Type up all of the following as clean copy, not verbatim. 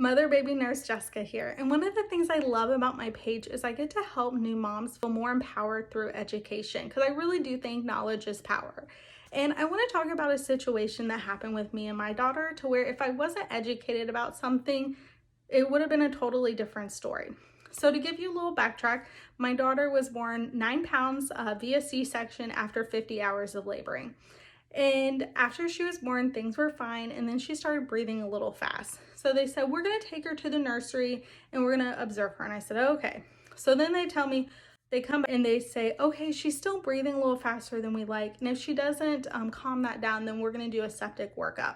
Mother Baby Nurse Jessica here. And one of the things I love about my page is I get to help new moms feel more empowered through education, because I really do think knowledge is power. And I want to talk about a situation that happened with me and my daughter, to where if I wasn't educated about something, it would have been a totally different story. So to give you a little backtrack, my daughter was born 9 pounds via C-section after 50 hours of laboring. And after she was born, things were fine, and then she started breathing a little fast. So they said, we're gonna take her to the nursery and we're gonna observe her. And I said, okay. So then they tell me, they come and they say, okay, she's still breathing a little faster than we like. And if she doesn't calm that down, then we're gonna do a septic workup.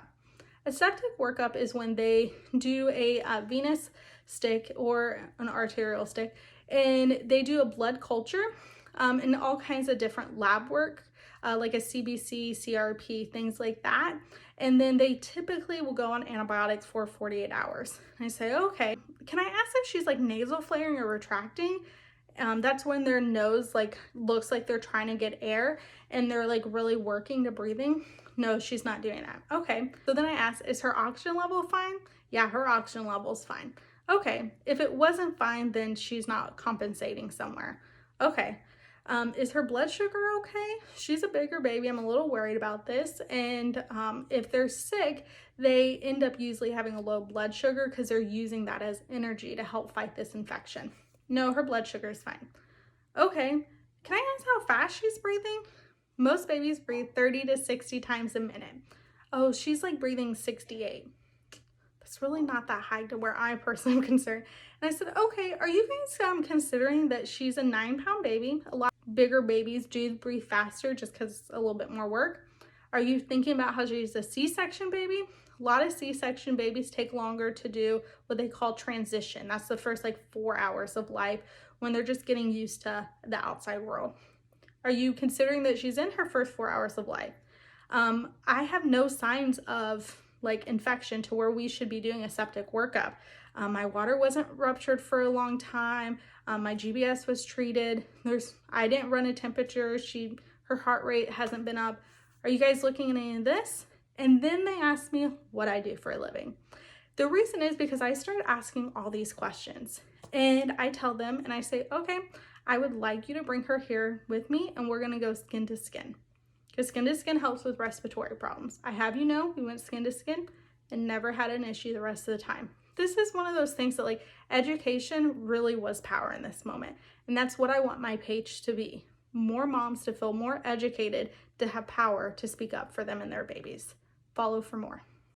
A septic workup is when they do a venous stick or an arterial stick, and they do a blood culture and all kinds of different lab work, like a CBC, CRP, things like that. And then they typically will go on antibiotics for 48 hours. And I say, okay, can I ask if she's like nasal flaring or retracting? That's when their nose like looks like they're trying to get air and they're like really working to breathing. No, she's not doing that. Okay, so then I asked, is her oxygen level fine? Yeah, her oxygen level's fine. Okay, if it wasn't fine, then she's not compensating somewhere. Okay, is her blood sugar okay? She's a bigger baby. I'm a little worried about this. And if they're sick, they end up usually having a low blood sugar because they're using that as energy to help fight this infection. No, her blood sugar is fine. Okay, can I ask how fast she's breathing? Most babies breathe 30 to 60 times a minute. Oh, she's like breathing 68. That's really not that high to where I personally am concerned. And I said, okay, are you guys considering that she's a 9-pound baby? A lot bigger babies do breathe faster just because it's a little bit more work. Are you thinking about how she's a C-section baby? A lot of C-section babies take longer to do what they call transition. That's the first like 4 hours of life when they're just getting used to the outside world. Are you considering that she's in her first 4 hours of life? I have no signs of like infection to where we should be doing a septic workup. My water wasn't ruptured for a long time. My GBS was treated. I didn't run a temperature. Her heart rate hasn't been up. Are you guys looking at any of this? And then they asked me what I do for a living. The reason is because I started asking all these questions, and I tell them and I say, okay, I would like you to bring her here with me and we're gonna go skin to skin. Because skin to skin helps with respiratory problems. I have you know, we went skin to skin and never had an issue the rest of the time. This is one of those things that like education really was power in this moment. And that's what I want my page to be. More moms to feel more educated, to have power to speak up for them and their babies. Follow for more.